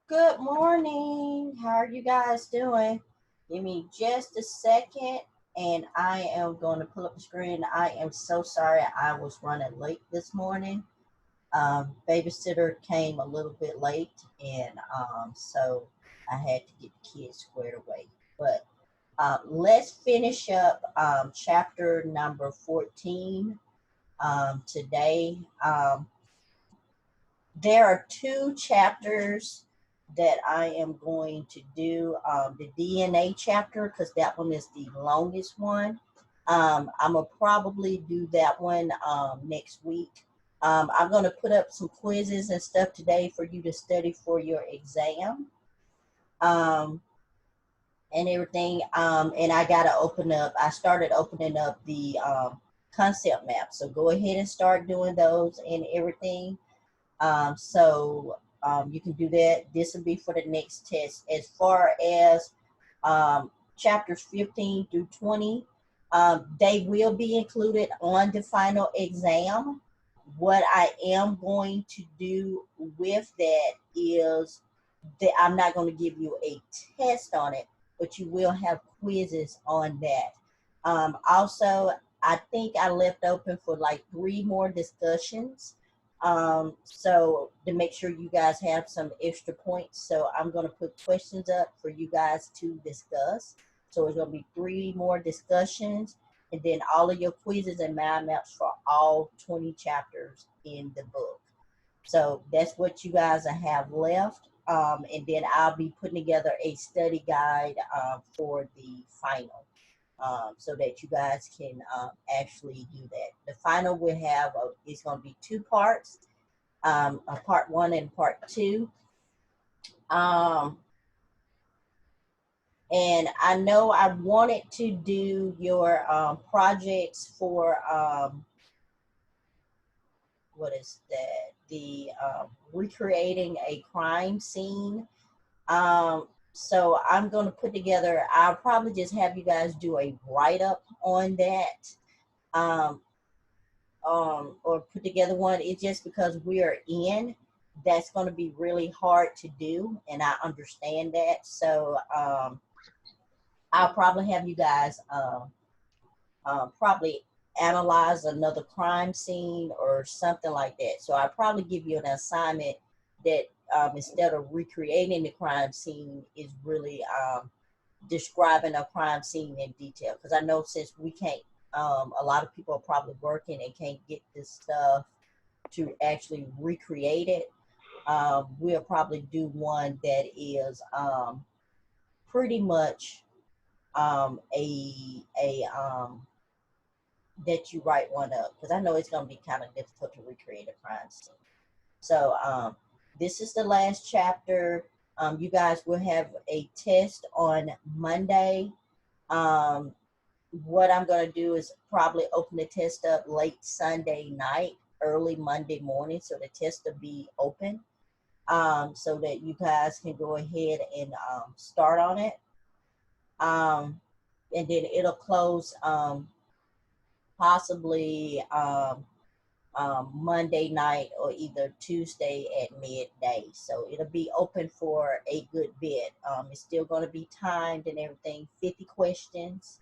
Good morning. How are you guys doing? Give me just a second and I am going to pull up the screen. I am so sorry I was running late this morning. Babysitter came a little bit late and so I had to get the kids squared away. But let's finish up chapter number 14 today. There are two chapters that I am going to do. The DNA chapter, because that one is the longest one. I'm going to probably do that one next week. I'm going to put up some quizzes and stuff today for you to study for your exam um, and everything. And I started opening up the concept map. So go ahead and start doing those and everything. You can do that. This will be for the next test. As far as chapters 15 through 20, they will be included on the final exam. What I am going to do with that is that I'm not going to give you a test on it, but you will have quizzes on that. Also, I think I left open for like 3 more discussions. So to make sure you guys have some extra points. So I'm going to put questions up for you guys to discuss. So it's going to be 3 more discussions and then all of your quizzes and mind maps for all 20 chapters in the book. So that's what you guys have left. And then I'll be putting together a study guide for the final. So that you guys can actually do that. The final we have is going to be 2 parts, a part 1 and part 2. And I know I wanted to do your projects for, what is that? The recreating a crime scene. So I'm going to put together, I'll probably just have you guys do a write-up on that. Or put together one. It's just because we are in, that's going to be really hard to do, and I understand that. So I'll probably have you guys probably analyze another crime scene or something like that. So I'll probably give you an assignment that instead of recreating the crime scene is really describing a crime scene in detail. Because I know since we can't, a lot of people are probably working and can't get this stuff to actually recreate it. We'll probably do one that is pretty much that you write one up, because I know it's going to be kind of difficult to recreate a crime scene. So this is the last chapter. You guys will have a test on Monday. What I'm going to do is probably open the test up late Sunday night, early Monday morning, so the test will be open, so that you guys can go ahead and start on it. And then it'll close possibly Monday night or either Tuesday at midday. So it'll be open for a good bit. It's still going to be timed and everything, 50 questions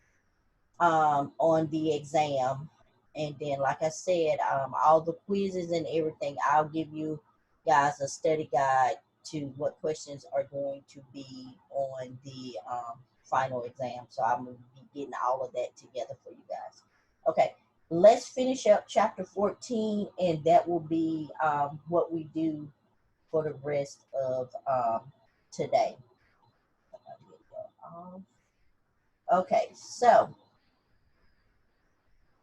on the exam. And then, like I said, all the quizzes and everything, I'll give you guys a study guide to what questions are going to be on the final exam. So I'm going to be getting all of that together for you guys. Okay, let's finish up chapter 14, and that will be what we do for the rest of today. Okay, so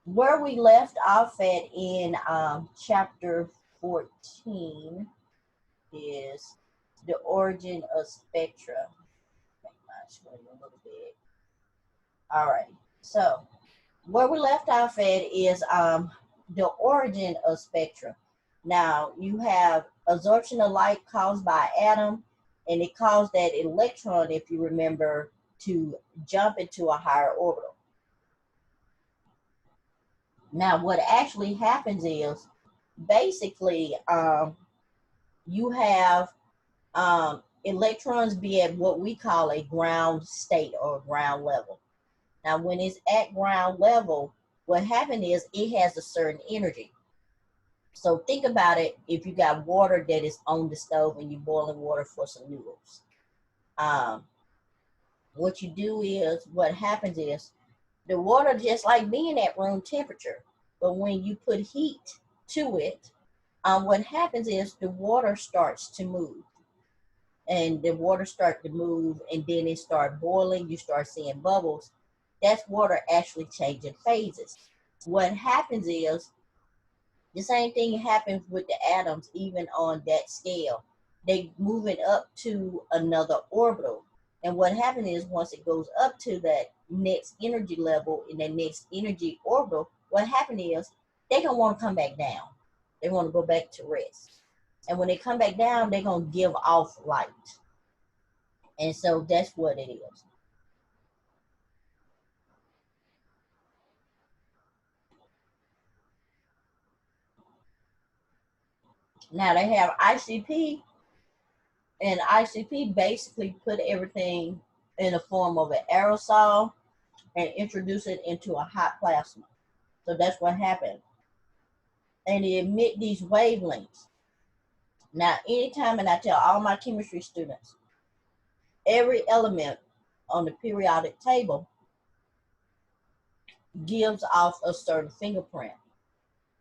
where we left off at in chapter 14 is the origin of spectra. Make my screen a little bit. All right, so where we left off at is the origin of spectra. Now you have absorption of light caused by atom, and it caused that electron, if you remember, to jump into a higher orbital. Now, what actually happens is basically you have electrons be at what we call a ground state or ground level. Now, when it's at ground level, what happens is it has a certain energy. So think about it. If you got water that is on the stove and you're boiling water for some noodles, what you do is, what happens is, the water just like being at room temperature, but when you put heat to it, what happens is the water starts to move, and the water start to move, and then it start boiling. You start seeing bubbles. That's water actually changing phases. What happens is the same thing happens with the atoms, even on that scale. They moving up to another orbital. And what happens is once it goes up to that next energy level in that next energy orbital, what happens is they're going to want to come back down. They want to go back to rest. And when they come back down, they're going to give off light. And so that's what it is. Now they have ICP, and ICP basically put everything in the form of an aerosol and introduce it into a hot plasma. So that's what happened. And they emit these wavelengths. Now, anytime, and I tell all my chemistry students, every element on the periodic table gives off a certain fingerprint.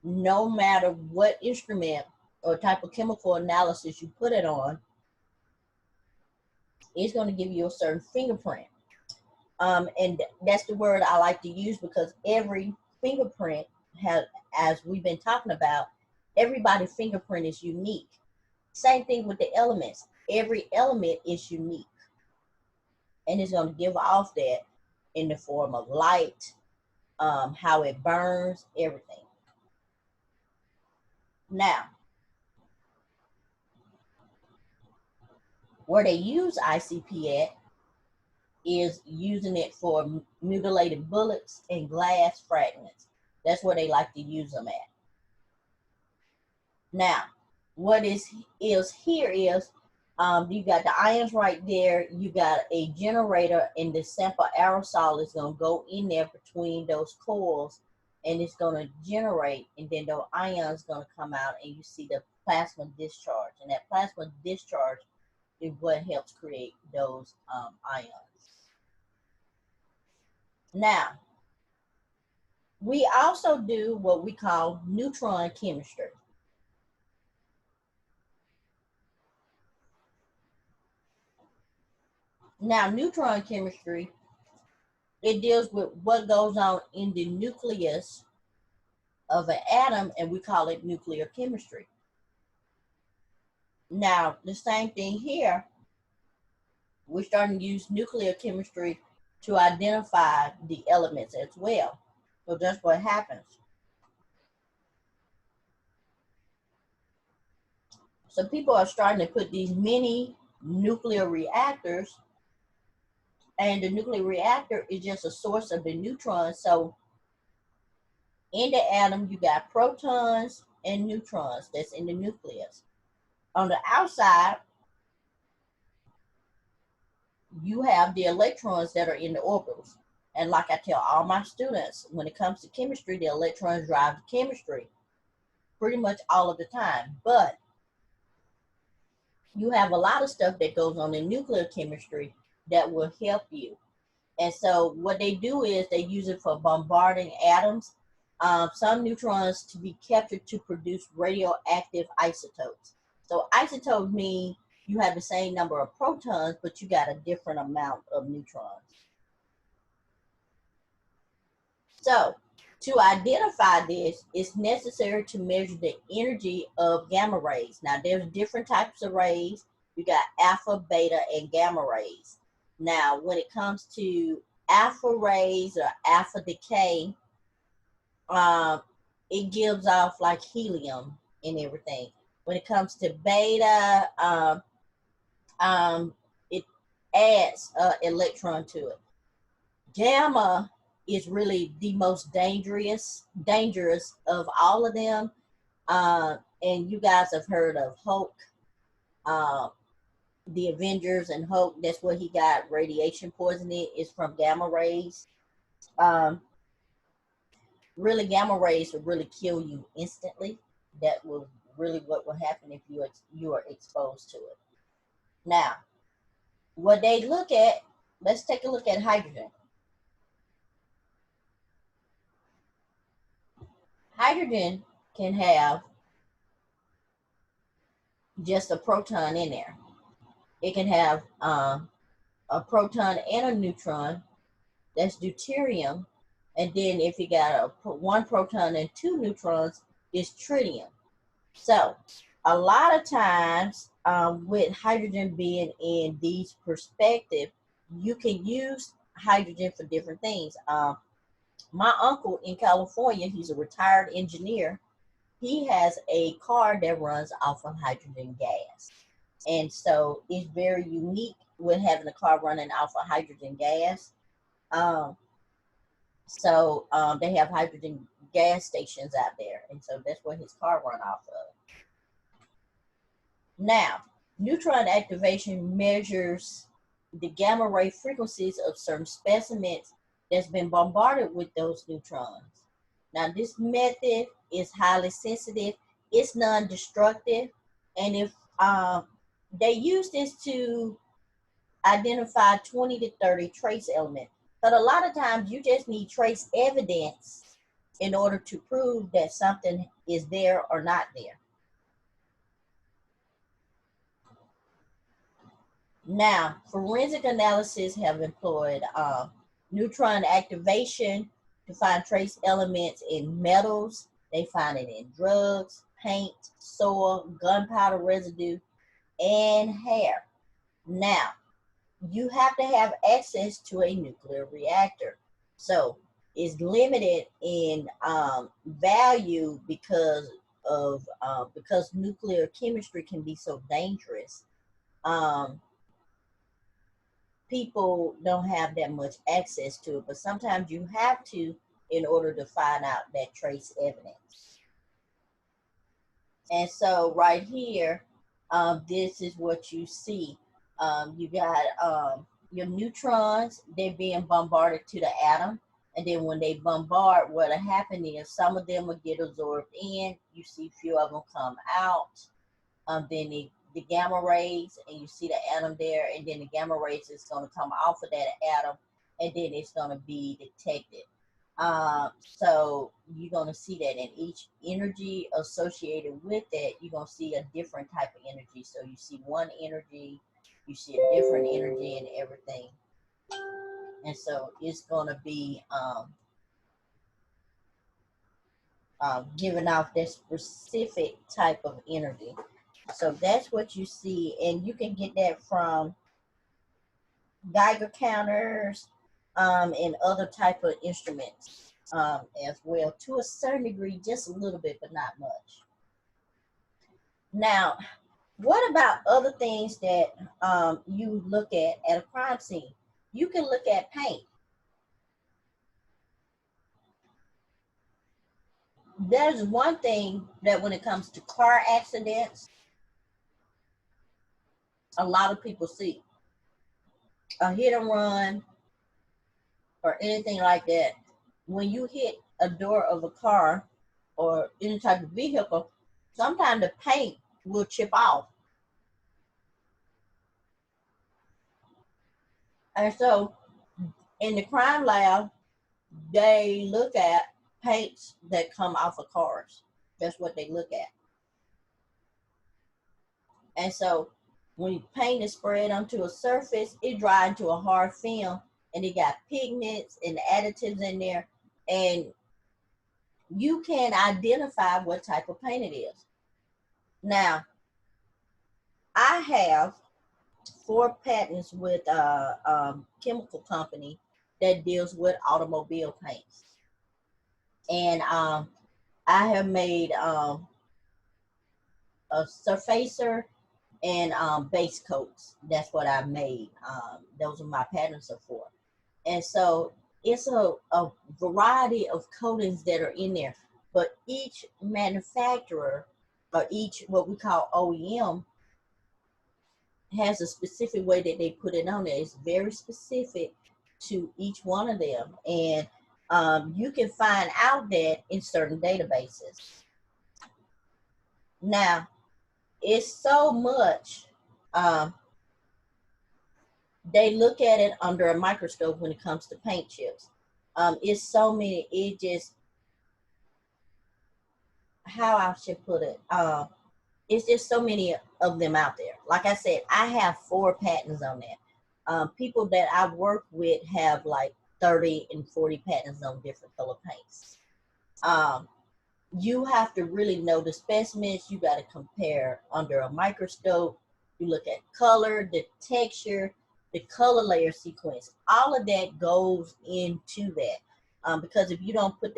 No matter what instrument or type of chemical analysis you put it on, it's going to give you a certain fingerprint. And that's the word I like to use, because every fingerprint has, as we've been talking about, everybody's fingerprint is unique. Same thing with the elements. Every element is unique. And it's going to give off that in the form of light, how it burns, everything. Now, where they use ICP at is using it for mutilated bullets and glass fragments. That's where they like to use them at. Now, what is here is, you got the ions right there. You got a generator, and the sample aerosol is going to go in there between those coils, and it's going to generate, and then those ions going to come out, and you see the plasma discharge. And that plasma discharge is what helps create those ions. Now, we also do what we call neutron chemistry. Now, neutron chemistry, it deals with what goes on in the nucleus of an atom, and we call it nuclear chemistry. Now, the same thing here, we're starting to use nuclear chemistry to identify the elements as well. So that's what happens. So people are starting to put these mini nuclear reactors, and the nuclear reactor is just a source of the neutrons. So in the atom, you got protons and neutrons that's in the nucleus. On the outside, you have the electrons that are in the orbitals. And like I tell all my students, when it comes to chemistry, the electrons drive the chemistry pretty much all of the time. But you have a lot of stuff that goes on in nuclear chemistry that will help you. And so what they do is they use it for bombarding atoms. Some neutrons to be captured to produce radioactive isotopes. So isotopes mean you have the same number of protons, but you got a different amount of neutrons. So to identify this, it's necessary to measure the energy of gamma rays. Now, there's different types of rays. You got alpha, beta, and gamma rays. Now, when it comes to alpha rays or alpha decay, it gives off like helium and everything. When it comes to beta, it adds an electron to it. Gamma is really the most dangerous of all of them. And you guys have heard of Hulk. the Avengers and Hulk, that's where he got radiation poisoning, is from gamma rays. Um, really, gamma rays will really kill you instantly. That will really what will happen if you are exposed to it. Now, what they look at, let's take a look at hydrogen. Hydrogen can have just a proton in there. It can have a proton and a neutron. That's deuterium. And then if you got one proton and two neutrons, it's tritium. So a lot of times with hydrogen being in these perspectives, you can use hydrogen for different things. My uncle in California, he's a retired engineer. He has a car that runs off of hydrogen gas. And so it's very unique with having a car running off of hydrogen gas. They have hydrogen gas stations out there. And so that's where his car run off of. Now, neutron activation measures the gamma ray frequencies of certain specimens that's been bombarded with those neutrons. Now, this method is highly sensitive, it's non-destructive, and if they use this to identify 20 to 30 trace elements. But a lot of times you just need trace evidence in order to prove that something is there or not there. Now, forensic analysis have employed neutron activation to find trace elements in metals. They find it in drugs, paint, soil, gunpowder residue, and hair. Now, you have to have access to a nuclear reactor. So it's limited in value because nuclear chemistry can be so dangerous. People don't have that much access to it, but sometimes you have to in order to find out that trace evidence. And so right here, this is what you see. You got your neutrons, they're being bombarded to the atom. And then when they bombard, what'll happen is some of them will get absorbed in. You see a few of them come out. Then the gamma rays, and you see the atom there, and then the gamma rays is going to come off of that atom, and then it's going to be detected. So you're going to see that in each energy associated with that, you're going to see a different type of energy. So you see one energy, you see a different energy and everything. And so it's going to be giving off that specific type of energy. So that's what you see, and you can get that from Geiger counters and other type of instruments as well, to a certain degree, just a little bit, but not much. Now, what about other things that you look at a crime scene? You can look at paint. There's one thing that when it comes to car accidents, a lot of people see a hit and run or anything like that. When you hit a door of a car or any type of vehicle, sometimes the paint will chip off. And so in the crime lab, they look at paints that come off of cars. That's what they look at. And so when paint is spread onto a surface, it dries into a hard film, and it got pigments and additives in there, and you can identify what type of paint it is. Now, I have 4 patents with a chemical company that deals with automobile paints. And I have made a surfacer and base coats. That's what I made. Those are my patents are for. And so it's a variety of coatings that are in there. But each manufacturer, or each what we call OEM, has a specific way that they put it on there. It's very specific to each one of them. And you can find out that in certain databases. Now, it's so much, they look at it under a microscope when it comes to paint chips. It's so many, it just, how I should put it, it's just so many of them out there. Like I said, I have 4 patents on that. People that I work with have like 30 and 40 patents on different color paints. You have to really know the specimens. You got to compare under a microscope. You look at color, the texture, the color layer sequence. All of that goes into that. Because if you don't put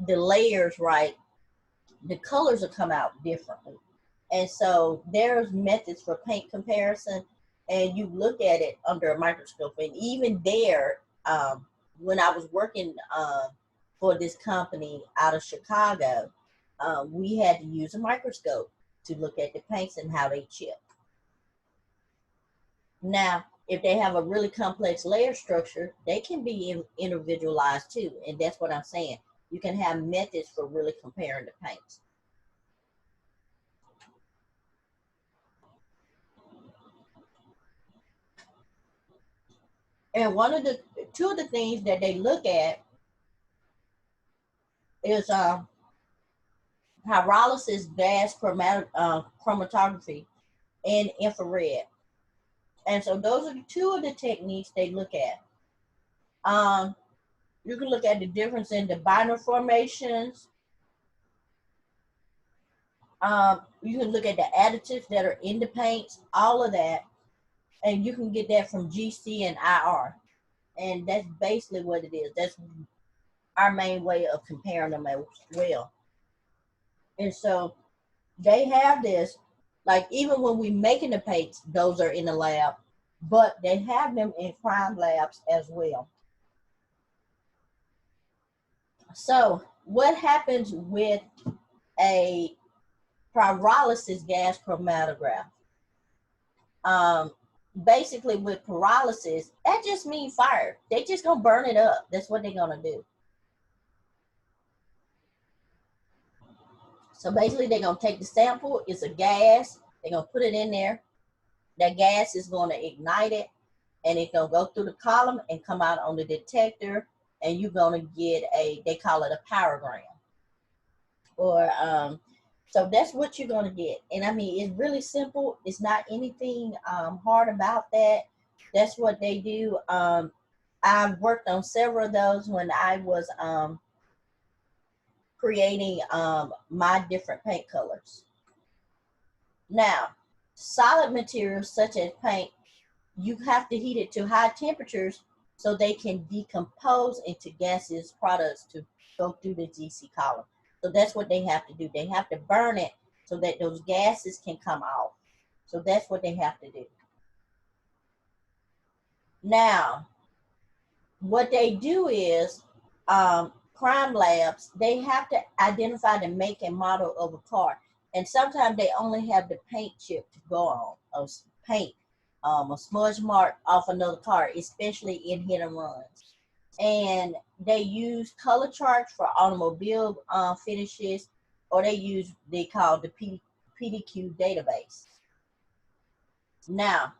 the layers right, the colors will come out differently. And so there's methods for paint comparison, and you look at it under a microscope. And even there, when I was working for this company out of Chicago, we had to use a microscope to look at the paints and how they chip. Now, if they have a really complex layer structure, they can be individualized too. And that's what I'm saying. You can have methods for really comparing the paints. And two of the things that they look at is pyrolysis, gas chromatography, and infrared. And so those are 2 of the techniques they look at. You can look at the difference in the binder formations. You can look at the additives that are in the paints, all of that. And you can get that from GC and IR. And that's basically what it is. That's our main way of comparing them as well. And so they have this, like even when we making the paints, those are in the lab, but they have them in crime labs as well. So what happens with a pyrolysis gas chromatograph? Basically with pyrolysis, that just means fire. They just gonna burn it up. That's what they're gonna do. So basically they're gonna take the sample, it's a gas, they're gonna put it in there. That gas is gonna ignite it, and it's gonna go through the column and come out on the detector, and you're gonna get they call it a pyrogram. Or so that's what you're gonna get. And I mean, it's really simple. It's not anything hard about that. That's what they do. I've worked on several of those when I was creating my different paint colors. Now, solid materials such as paint, you have to heat it to high temperatures so they can decompose into gaseous products to go through the GC column. So that's what they have to do. They have to burn it so that those gases can come out. So that's what they have to do. Now, what they do is, crime labs, they have to identify the make and model of a car. And sometimes they only have the paint chip to go on, or paint, a smudge mark off another car, especially in hit and runs. And they use color charts for automobile finishes, or they call the PDQ database. Now,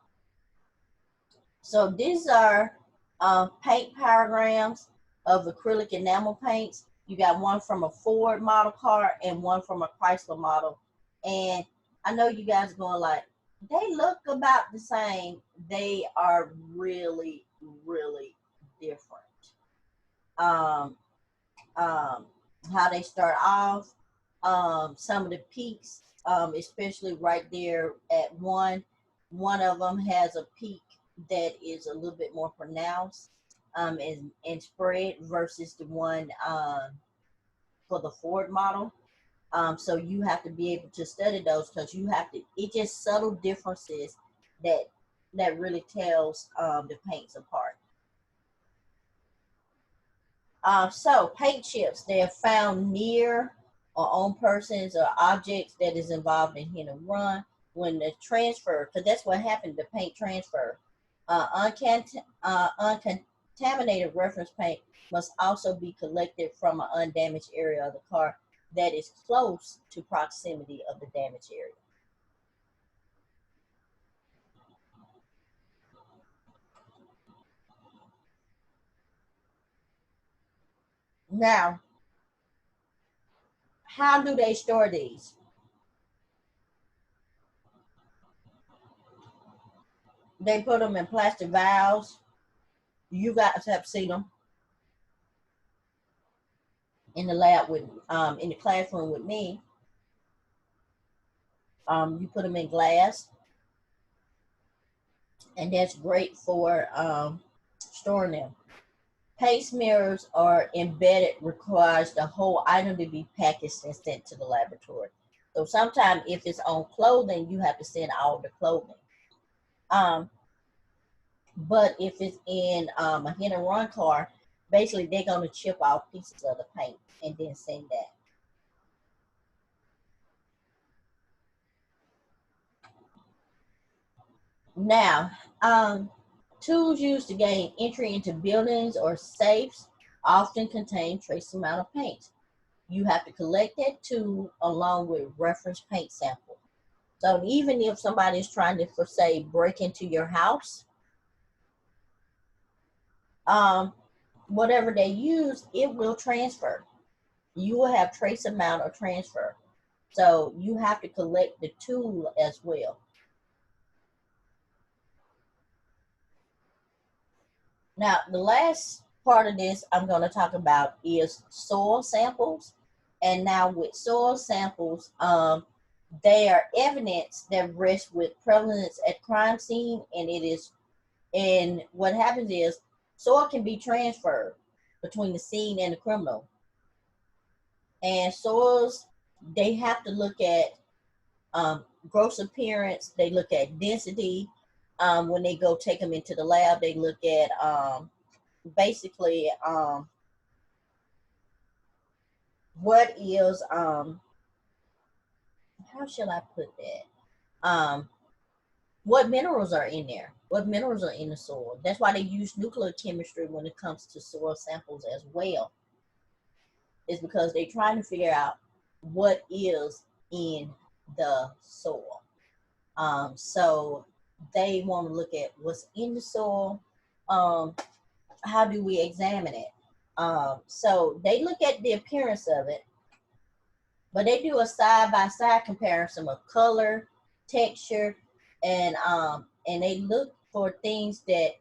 so these are paint pyrograms of acrylic enamel paints. You got one from a Ford model car and one from a Chrysler model. And I know you guys are going like, they look about the same. They are really, really different. How they start off, some of the peaks, especially right there at one of them has a peak that is a little bit more pronounced and spread versus the one for the Ford model. So you have to be able to study those, because it's just subtle differences that really tells the paints apart. So paint chips, they are found near or on persons or objects that is involved in hit and run. when the transfer, because that's what happened, the paint transfer. Uncontaminated reference paint must also be collected from an undamaged area of the car that is close to proximity of the damaged area. Now, how do they store these? They put them in plastic vials. You guys have seen them in the lab with, in the classroom with me. You put them in glass, and that's great for storing them. Paste mirrors are embedded, requires the whole item to be packaged and sent to the laboratory. So sometimes if it's on clothing, you have to send all the clothing. Um, but if it's in a hit and run car, basically they're gonna chip off pieces of the paint and then send that. Now, tools used to gain entry into buildings or safes often contain trace amount of paint. You have to collect that tool along with reference paint sample. So even if somebody is trying to, for say, break into your house, um, whatever they use, it will transfer. You will have trace amount of transfer. So you have to collect the tool as well. Now, the last part of this I'm going to talk about is soil samples. And now with soil samples, they are evidence that rests with prevalence at crime scene, and it is, and what happens is soil can be transferred between the scene and the criminal. And soils, they have to look at gross appearance, they look at density. When they go take them into the lab, they look at basically what is how shall I put that? What minerals are in there? What minerals are in the soil? That's why they use nuclear chemistry when it comes to soil samples as well. Is because they're trying to figure out what is in the soil. So they want to look at what's in the soil. How do we examine it? So they look at the appearance of it, but they do a side-by-side comparison of color, texture, and they look for things that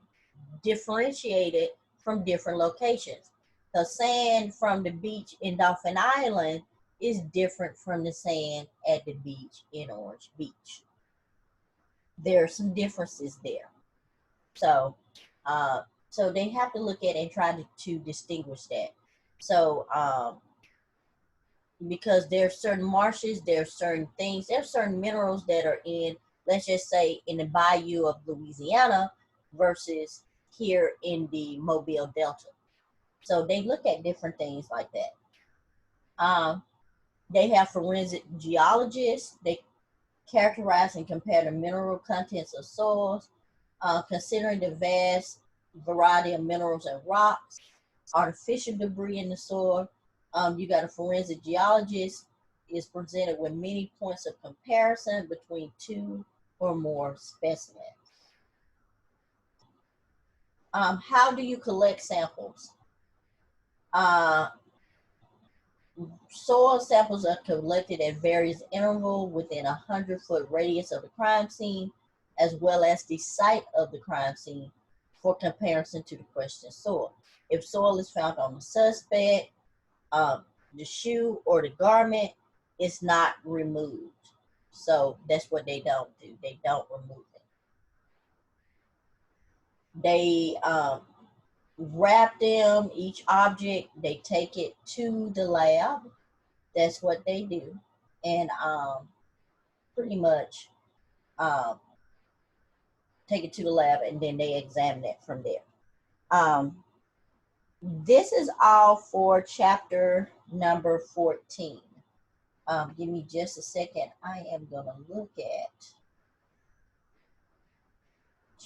differentiate it from different locations. The sand from the beach in Dolphin Island is different from the sand at the beach in Orange Beach. There are some differences there. So, so they have to look at and try to distinguish that. So, because there's certain marshes, there's certain things, there's certain minerals that are in, let's just say, in the bayou of Louisiana versus here in the Mobile Delta. So they look at different things like that. They have forensic geologists. They characterize and compare the mineral contents of soils, considering the vast variety of minerals and rocks, artificial debris in the soil. You got a forensic geologist is presented with many points of comparison between two or more specimens. How do you collect samples? Uh, Soil samples are collected at various intervals within a 100-foot radius of the crime scene, as well as the site of the crime scene for comparison to the questioned soil. If soil is found on the suspect, the shoe, or the garment, it's not removed. So that's what they don't do. They don't remove it. They wrap them, each object, they take it to the lab. That's what they do. And pretty much um, take it to the lab, and then they examine it from there. Um, this is all for chapter number 14. Give me just a second. I am going to look at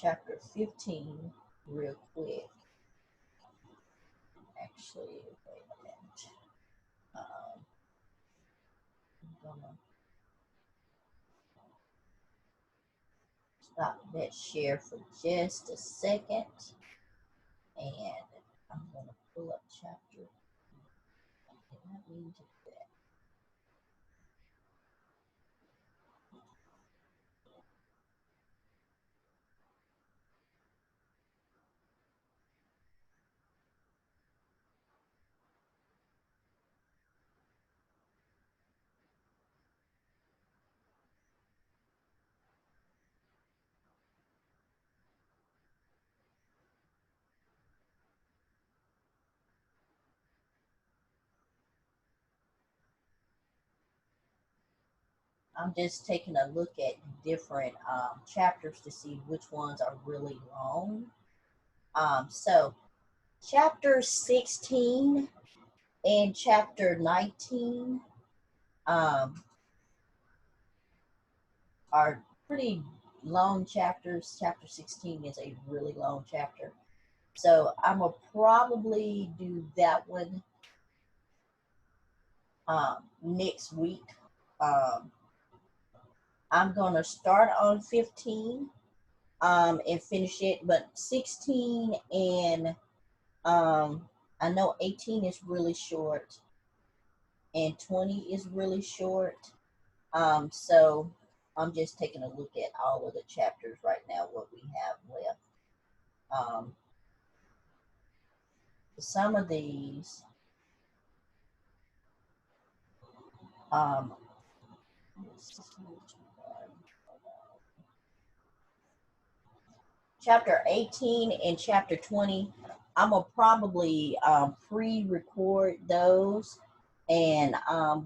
chapter 15 real quick. Actually, wait a minute. I'm gonna stop that share for just a second, and I'm gonna pull up chapter. I did not mean to do that. I'm just taking a look at different chapters to see which ones are really long. So chapter 16 and chapter 19 um, are pretty long chapters. Chapter 16 is a really long chapter. So I'm going to probably do that one next week. Um, I'm going to start on 15 and finish it, but 16 and I know 18 is really short and 20 is really short. So I'm just taking a look at all of the chapters right now, what we have left. Some of these, um, chapter 18 and chapter 20, I'm going to probably pre-record those. And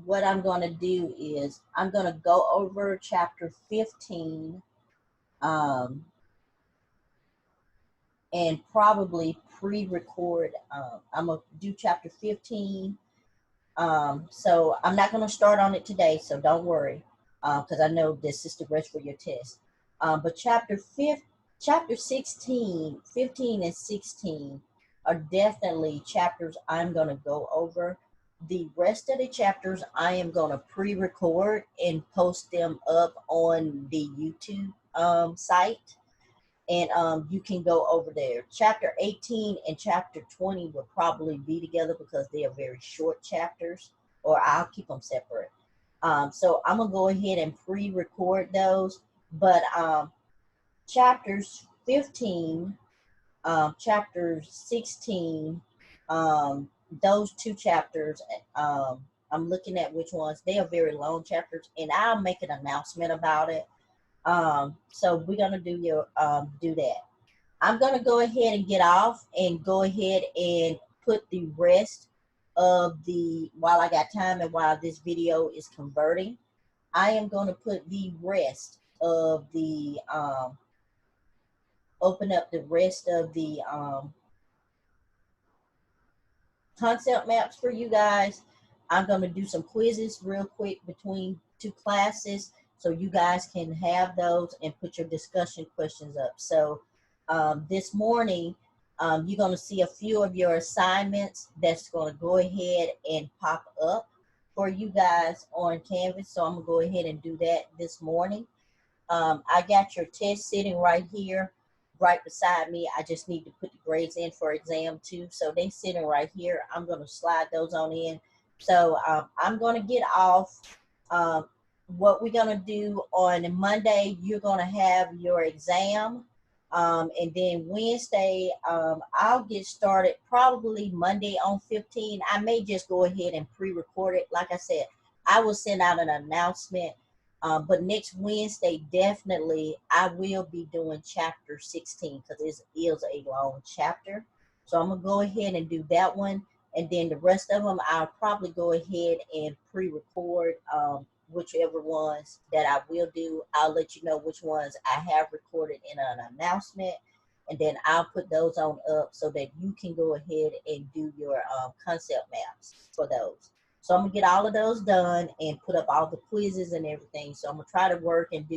what I'm going to do is I'm going to go over chapter 15 and probably pre-record. I'm going to do chapter 15. So I'm not going to start on it today, so don't worry, because I know this is the rest for your test. But chapter 16, 15 and 16 are definitely chapters I'm going to go over. The rest of the chapters I am going to pre-record and post them up on the YouTube site. And you can go over there. Chapter 18 and chapter 20 will probably be together because they are very short chapters, or I'll keep them separate. So I'm going to go ahead and pre-record those. But chapters 15, chapter 16, those two chapters, I'm looking at which ones. They are very long chapters, and I'll make an announcement about it. So we're going to do that. I'm going to go ahead and get off and go ahead and put the rest of while I got time and while this video is converting, I am going to put the rest of open up the rest of the concept maps for you guys. I'm going to do some quizzes real quick between two classes so you guys can have those and put your discussion questions up. So this morning, you're going to see a few of your assignments that's going to go ahead and pop up for you guys on Canvas. So I'm going to go ahead and do that this morning. I got your test sitting right here, right beside me. I just need to put the grades in for exam 2. So they sitting right here. I'm going to slide those on in. So I'm going to get off. What we're going to do on Monday, you're going to have your exam. And then Wednesday, I'll get started probably Monday on 15. I may just go ahead and pre-record it. Like I said, I will send out an announcement. But next Wednesday, definitely, I will be doing chapter 16 because it is a long chapter. So I'm going to go ahead and do that one. And then the rest of them, I'll probably go ahead and pre-record whichever ones that I will do. I'll let you know which ones I have recorded in an announcement. And then I'll put those on up so that you can go ahead and do your concept maps for those. So I'm going to get all of those done and put up all the quizzes and everything. So I'm going to try to work and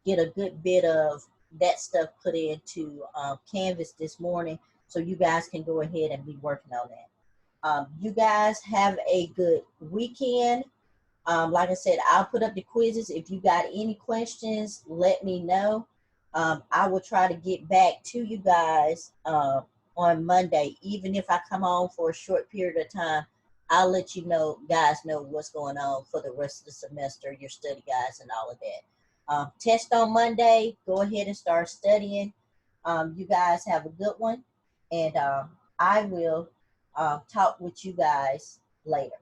get a good bit of that stuff put into Canvas this morning, so you guys can go ahead and be working on that. You guys have a good weekend. Like I said, I'll put up the quizzes. If you got any questions, let me know. I will try to get back to you guys on Monday. Even if I come on for a short period of time, I'll let you know, guys, know what's going on for the rest of the semester, your study guides and all of that. Test on Monday. Go ahead and start studying. You guys have a good one. And I will talk with you guys later.